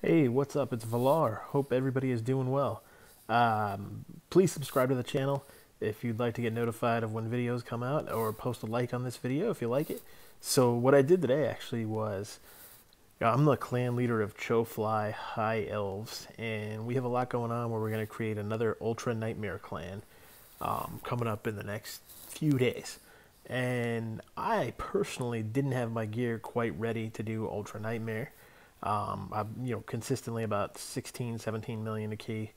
Hey, what's up? It's Valar. Hope everybody is doing well. Please subscribe to the channel if you'd like to get notified of when videos come out, or post a like on this video if you like it. So what I did today actually was, I'm the clan leader of Chofly High Elves, and we have a lot going on where we're going to create another Ultra Nightmare clan coming up in the next few days. And I personally didn't have my gear quite ready to do Ultra Nightmare. I'm consistently about 16, 17 million a key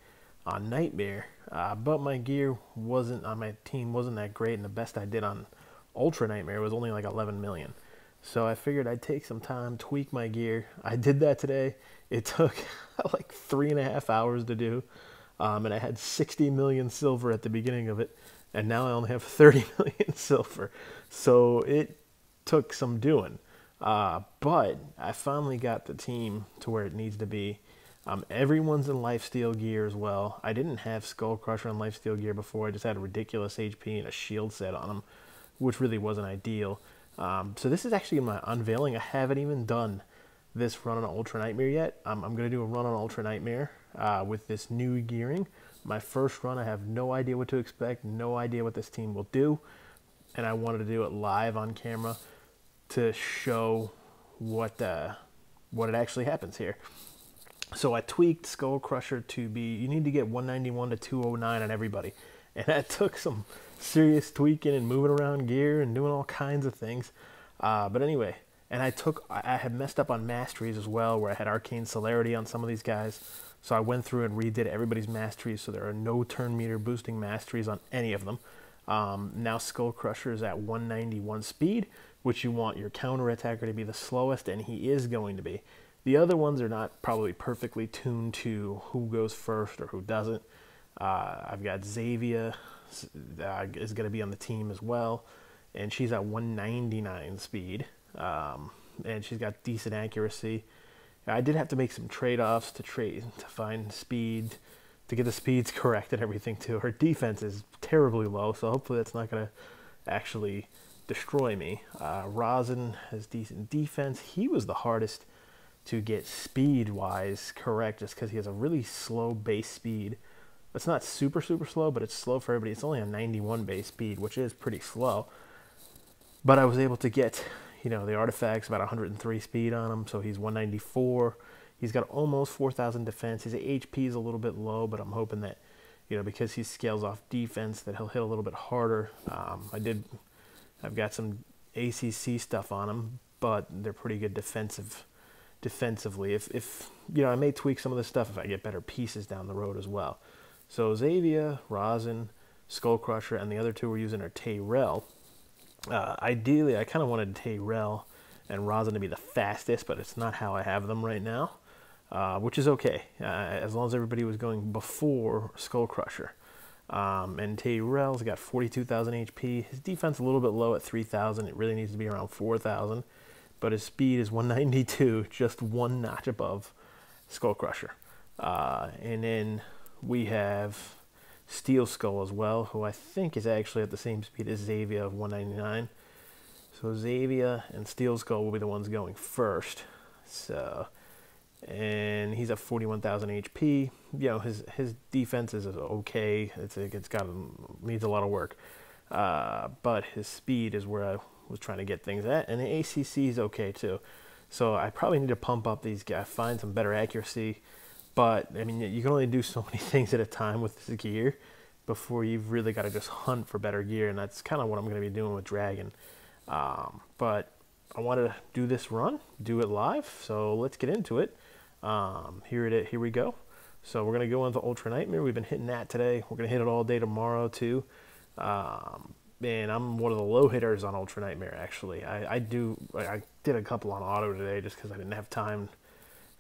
on Nightmare, but my gear wasn't on my team wasn't that great, and the best I did on Ultra Nightmare was only like 11 million. So I figured I'd take some time, tweak my gear. I did that today. It took like 3.5 hours to do, and I had 60 million silver at the beginning of it, and now I only have 30 million silver. So it took some doing. But I finally got the team to where it needs to be. Everyone's in lifesteal gear as well. I didn't have Skull Crusher and lifesteal gear before. I just had a ridiculous HP and a shield set on them, which really wasn't ideal. So this is actually my unveiling. I haven't even done this run on Ultra Nightmare yet. I'm going to do a run on Ultra Nightmare with this new gearing. My first run, I have no idea what to expect, no idea what this team will do, and I wanted to do it live on camera to show what it actually happens here. So I tweaked Skull Crusher to be, you need to get 191 to 209 on everybody. And that took some serious tweaking and moving around gear and doing all kinds of things. But anyway, and I had messed up on masteries as well, where I had Arcane Celerity on some of these guys. So I went through and redid everybody's masteries, so there are no turn meter boosting masteries on any of them. Now Skull Crusher is at 191 speed, which you want your counter attacker to be the slowest, and he is going to be. The other ones are not probably perfectly tuned to who goes first or who doesn't. I've got Xavia is going to be on the team as well, and she's at 199 speed, and she's got decent accuracy. I did have to make some trade-offs to find speed, to get the speeds correct and everything too. Her defense is terribly low, so hopefully that's not going to actually destroy me. Rosin has decent defense. He was the hardest to get speed-wise correct, just because he has a really slow base speed. It's not super slow, but it's slow for everybody. It's only a 91 base speed, which is pretty slow. But I was able to get, the artifacts, about 103 speed on him, so he's 194. He's got almost 4,000 defense. His HP is a little bit low, but I'm hoping that, because he scales off defense, that he'll hit a little bit harder. I've got some ACC stuff on him, but they're pretty good defensively. If I may tweak some of this stuff if I get better pieces down the road as well. So Xavia, Rosin, Skull Crusher, and the other two we're using are Tayrell. Ideally, I kind of wanted Tayrell and Rosin to be the fastest, but it's not how I have them right now, which is okay, as long as everybody was going before Skull Crusher. And Tayrell's got 42,000 HP. His defense a little bit low at 3,000. It really needs to be around 4,000. But his speed is 192, just one notch above Skull Crusher. And then we have Steel Skull as well, who I think is actually at the same speed as Xavia of 199. So Xavia and Steel Skull will be the ones going first. And he's at 41,000 HP. His defense is okay. Needs a lot of work. But his speed is where I was trying to get things at, and the ACC is okay too. So I probably need to pump up these guys, find some better accuracy. But I mean, you can only do so many things at a time with this gear before you've really got to just hunt for better gear, and that's kind of what I'm going to be doing with Dragon. But I wanted to do this run, do it live, so let's get into it. Here we go. So we're going to go into Ultra Nightmare. We've been hitting that today. We're going to hit it all day tomorrow too. And I'm one of the low hitters on Ultra Nightmare, actually. I did a couple on auto today just because I didn't have time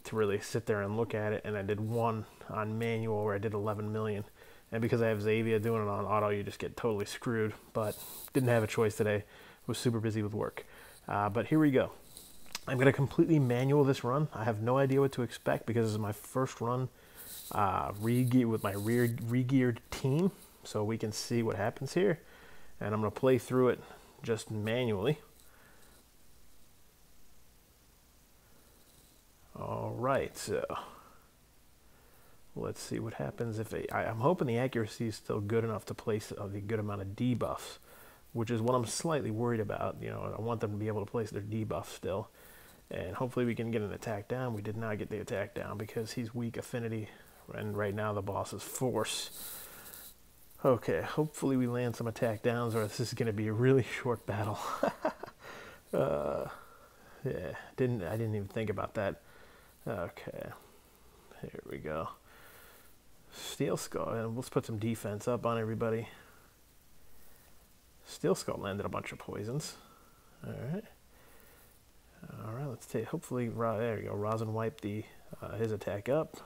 to really sit there and look at it, and I did one on manual where I did 11 million. And because I have Xavia doing it on auto, you just get totally screwed. But didn't have a choice today. Was super busy with work. But here we go. I'm going to completely manual this run. I have no idea what to expect because this is my first run with my re-geared team. So we can see what happens here. And I'm going to play through it just manually. All right, so Let's see what happens if I'm hoping the accuracy is still good enough to place a good amount of debuffs, which is what I'm slightly worried about. You know, I want them to be able to place their debuffs still. And hopefully we can get an attack down. We did not get the attack down because he's weak affinity. And right now the boss is force. Okay, hopefully we land some attack downs or this is going to be a really short battle. Yeah, I didn't even think about that. Okay, here we go. Steel Skull, and let's put some defense up on everybody. Steel Skull landed a bunch of poisons. Alright, let's take, hopefully, there you go, Rosin wiped his attack up.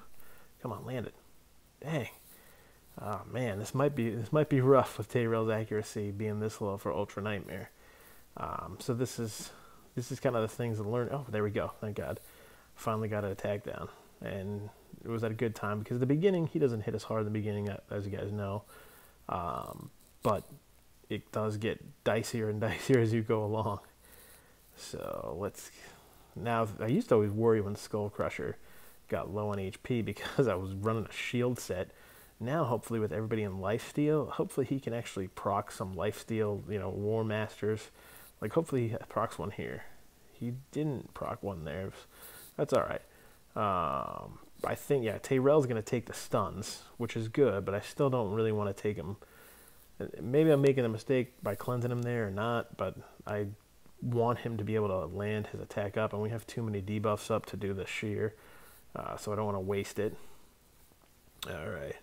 Come on, land it. Dang. Oh man, this might be rough with Tayrell's accuracy being this low for Ultra Nightmare. So this is kind of the things to learn. Oh, there we go. Thank God. Finally got an attack down. And it was at a good time because at the beginning, he doesn't hit as hard in the beginning, as you guys know. But it does get dicier and dicier as you go along. So now I used to always worry when Skull Crusher got low on HP because I was running a shield set. Now, hopefully, with everybody in lifesteal, hopefully he can actually proc some lifesteal, you know, War Masters. Like, hopefully he procs one here. He didn't proc one there. That's all right. I think, yeah, Tayrell's going to take the stuns, which is good, but I still don't really want to take him. Maybe I'm making a mistake by cleansing him there or not, but I want him to be able to land his attack up, and we have too many debuffs up to do the shear, so I don't want to waste it. All right.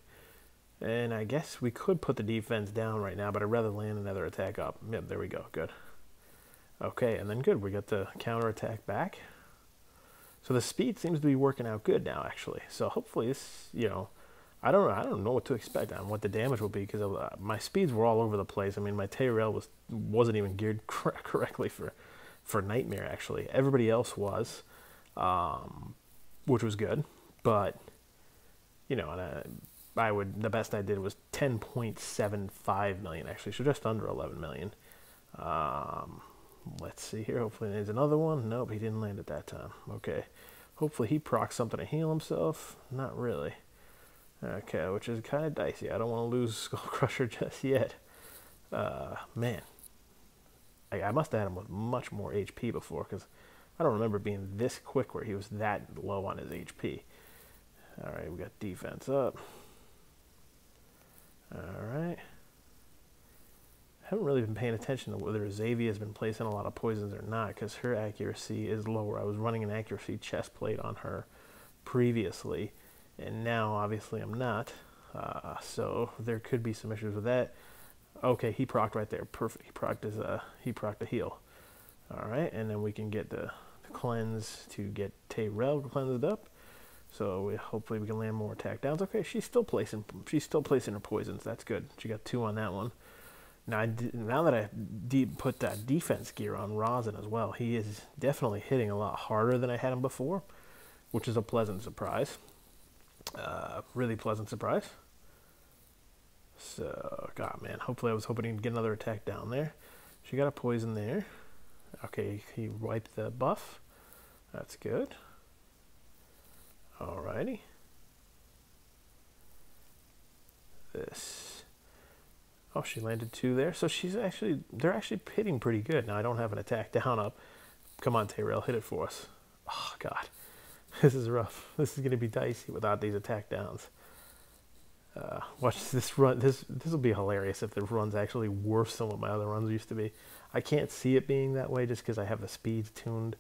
And I guess we could put the defense down right now, but I'd rather land another attack up. Yep, there we go. Good. Okay, and then good. We got the counter attack back. So the speed seems to be working out good now, actually. So hopefully this, you know, I don't know what to expect on what the damage will be because my speeds were all over the place. I mean, my Tyrell wasn't even geared correctly for Nightmare, actually. Everybody else was, which was good. But, you know, and the best I did was 10.75 million, actually, so just under 11 million. Let's see here. Hopefully there's another one. Nope, he didn't land at that time. Okay. Hopefully he procs something to heal himself. Not really. Okay, which is kind of dicey. I don't want to lose Skull Crusher just yet. Man. I must have had him with much more HP before, because I don't remember being this quick where he was that low on his HP. Alright, we got defense up. Alright. Haven't really been paying attention to whether Xavier has been placing a lot of poisons or not, because her accuracy is lower. I was running an accuracy chest plate on her previously, and now obviously I'm not. So there could be some issues with that. Okay, he procced right there. Perfect. He procced a heal. All right, and then we can get the cleanse to get Tayrell cleansed up. So hopefully we can land more attack downs. Okay, she's still placing her poisons. That's good. She got 2 on that one. Now that I put that defense gear on Rosin as well, he is definitely hitting a lot harder than I had him before, which is a pleasant surprise. Really pleasant surprise. So, God, man, hopefully I was hoping to get another attack down there. She got a poison there. Okay, he wiped the buff. That's good. Alrighty. Oh, she landed 2 there. So they're actually hitting pretty good. Now I don't have an attack down up. Come on, Tyrell, hit it for us. Oh, God. This is rough. This is going to be dicey without these attack downs. Watch this run. This will be hilarious if the run's actually worse than what my other runs used to be. I can't see it being that way just because I have the speeds tuned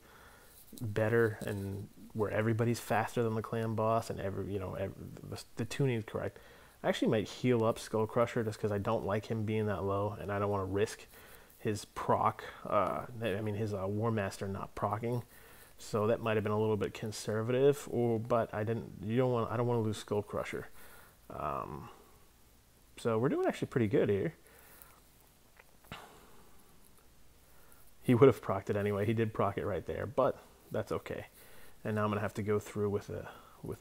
better and where everybody's faster than the clan boss and the tuning is correct. I actually might heal up Skull Crusher just because I don't like him being that low and I don't want to risk his proc. His War Master not procking. So that might have been a little bit conservative, but I don't want to lose Skull Crusher. So we're doing actually pretty good here. He would have procced it anyway. He did proc it right there, but that's okay. And now I'm gonna have to go through with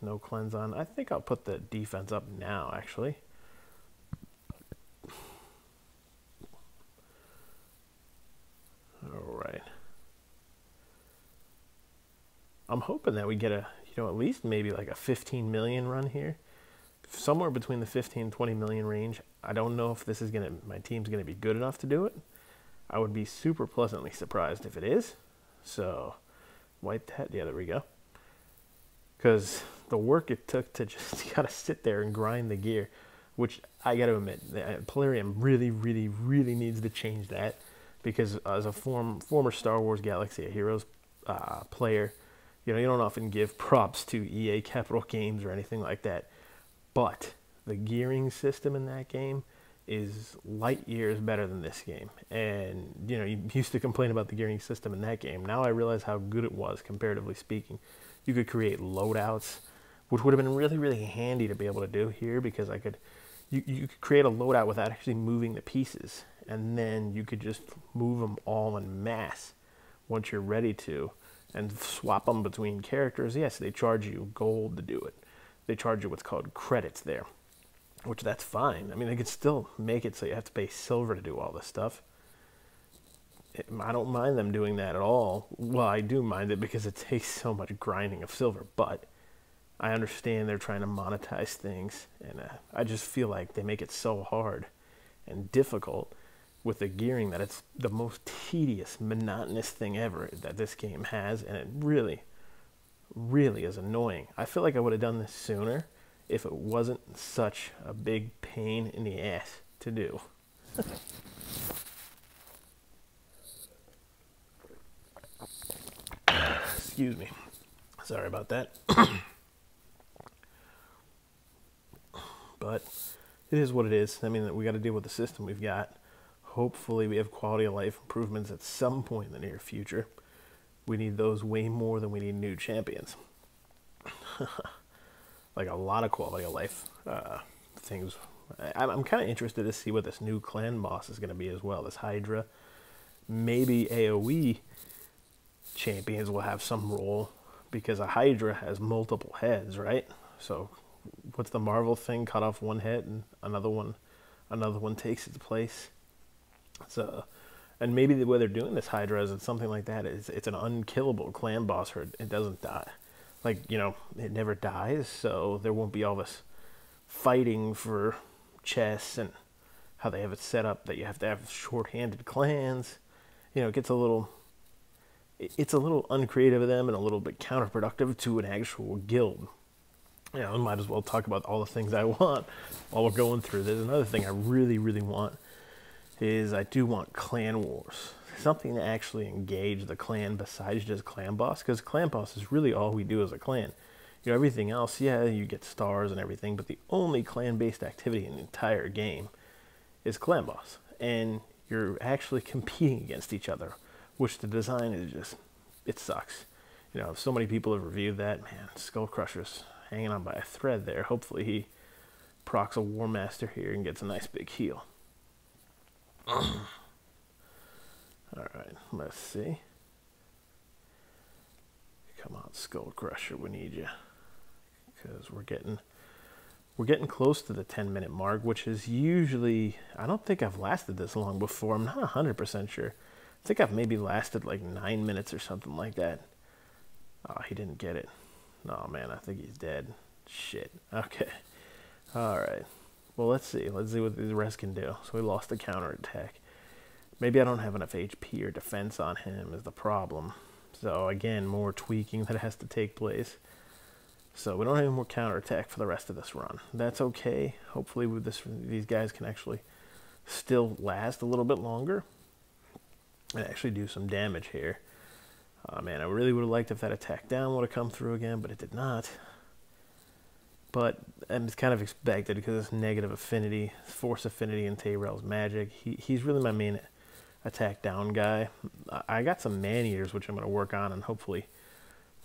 no cleanse on. I think I'll put the defense up now, actually. All right. I'm hoping that we get at least maybe like a 15 million run here. somewhere between the 15 and 20 million range. I don't know if this is my team's gonna be good enough to do it. I would be super pleasantly surprised if it is. So, wipe that. Yeah, there we go. Because the work it took to just gotta sit there and grind the gear, which I gotta admit, Polarium really, really, really needs to change that. Because as a former Star Wars Galaxy of Heroes player, you know, you don't often give props to EA Capital Games or anything like that. But the gearing system in that game is light years better than this game. And, you know, you used to complain about the gearing system in that game. Now I realize how good it was, comparatively speaking. You could create loadouts, which would have been really, really handy to be able to do here, because you could create a loadout without actually moving the pieces. And then you could just move them all en masse once you're ready to, and swap them between characters. Yes, they charge you gold to do it. They charge you what's called credits there, which that's fine. I mean, they could still make it so you have to pay silver to do all this stuff. I don't mind them doing that at all. Well, I do mind it because it takes so much grinding of silver, but I understand they're trying to monetize things, and I just feel like they make it so hard and difficult with the gearing that it's the most tedious, monotonous thing ever that this game has, and it really, really is annoying. I feel like I would have done this sooner if it wasn't such a big pain in the ass to do. Excuse me. Sorry about that. But it is what it is. I mean, we got to deal with the system we've got. Hopefully we have quality of life improvements at some point in the near future. We need those way more than we need new champions. Like a lot of quality of life things. I'm kind of interested to see what this new clan boss is going to be as well. This Hydra. Maybe AoE champions will have some role, because a Hydra has multiple heads, right? So what's the Marvel thing? Cut off one head and another one takes its place. So, and maybe the way they're doing this Hydra is it's something like that. It's an unkillable clan boss, or it doesn't die. Like, you know, it never dies, so there won't be all this fighting for chests and how they have it set up that you have to have short-handed clans. You know, it's a little uncreative of them and a little bit counterproductive to an actual guild. You know, I might as well talk about all the things I want while we're going through. There's another thing I really, really want. I do want clan wars. Something to actually engage the clan besides just clan boss, because clan boss is really all we do as a clan. You know, everything else, yeah, you get stars and everything, but the only clan-based activity in the entire game is clan boss. And you're actually competing against each other, which the design is just, it sucks. You know, so many people have reviewed that. Man, Skull Crusher's hanging on by a thread there. Hopefully he procs a War Master here and gets a nice big heal. Alright, let's see. Come on, Skull Crusher, we need you. Because we're getting close to the 10-minute mark, which is usually, I don't think I've lasted this long before. I'm not 100% sure. I think I've maybe lasted like 9 minutes or something like that. Oh, he didn't get it. Oh man, I think he's dead. Shit. Okay. Alright. Well, let's see. Let's see what the rest can do. So we lost the counterattack. Maybe I don't have enough HP or defense on him is the problem. So again, more tweaking that has to take place. So we don't have any more counterattack for the rest of this run. That's okay. Hopefully with this, these guys can actually still last a little bit longer and actually do some damage here. Man, I really would have liked if that attack down would have come through again, but it did not. But it's kind of expected because it's negative affinity, force affinity, and Tayrell's magic. He's really my main attack down guy. I got some man-eaters, which I'm going to work on and hopefully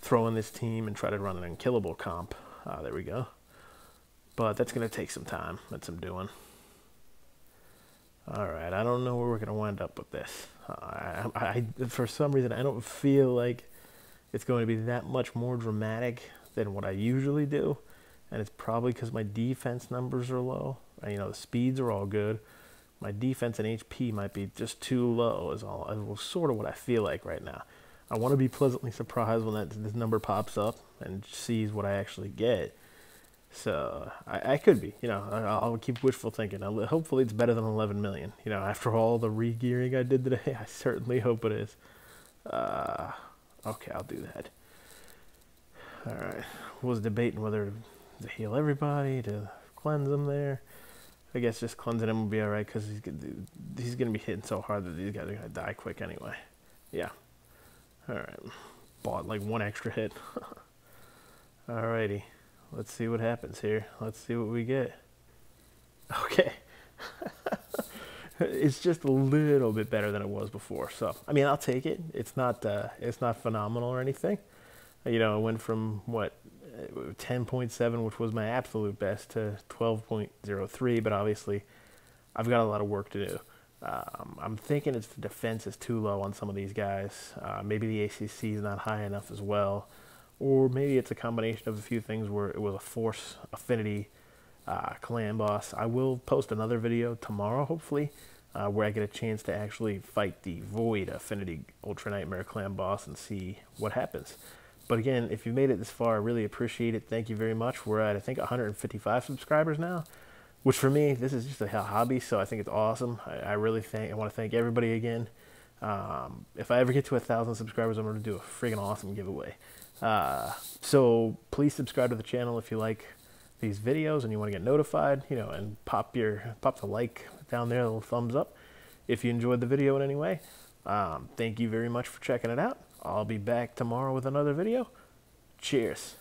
throw in this team and try to run an unkillable comp. There we go. But that's going to take some time. That's some doing. Alright, I don't know where we're going to wind up with this. For some reason, I don't feel like it's going to be that much more dramatic than what I usually do. And it's probably because my defense numbers are low. You know, the speeds are all good. My defense and HP might be just too low is sort of what I feel like right now. I want to be pleasantly surprised when this number pops up and sees what I actually get. So I could be, I'll keep wishful thinking. Hopefully it's better than 11 million. After all the re-gearing I did today, I certainly hope it is. Okay, I'll do that. All right. Was debating whether to heal everybody, to cleanse them there. I guess just cleansing him will be all right because he's gonna be hitting so hard that these guys are gonna die quick anyway. Yeah. All right. Bought like one extra hit. Alrighty. Let's see what happens here. Let's see what we get. Okay. It's just a little bit better than it was before. So, I mean, I'll take it. It's not phenomenal or anything. It went from what 10.7, which was my absolute best, to 12.03, but obviously I've got a lot of work to do. I'm thinking it's the defense is too low on some of these guys. Maybe the ACC is not high enough as well. Or maybe it's a combination of a few things where it was a force affinity clan boss. I will post another video tomorrow, hopefully, where I get a chance to actually fight the void affinity ultra nightmare clan boss and see what happens. But again, if you've made it this far, I really appreciate it. Thank you very much. We're at, I think, 155 subscribers now, which for me, this is just a hobby, so I think it's awesome. I want to thank everybody again. If I ever get to 1,000 subscribers, I'm going to do a friggin' awesome giveaway. So please subscribe to the channel if you like these videos and you want to get notified, and pop the like down there, a little thumbs up if you enjoyed the video in any way. Thank you very much for checking it out. I'll be back tomorrow with another video. Cheers.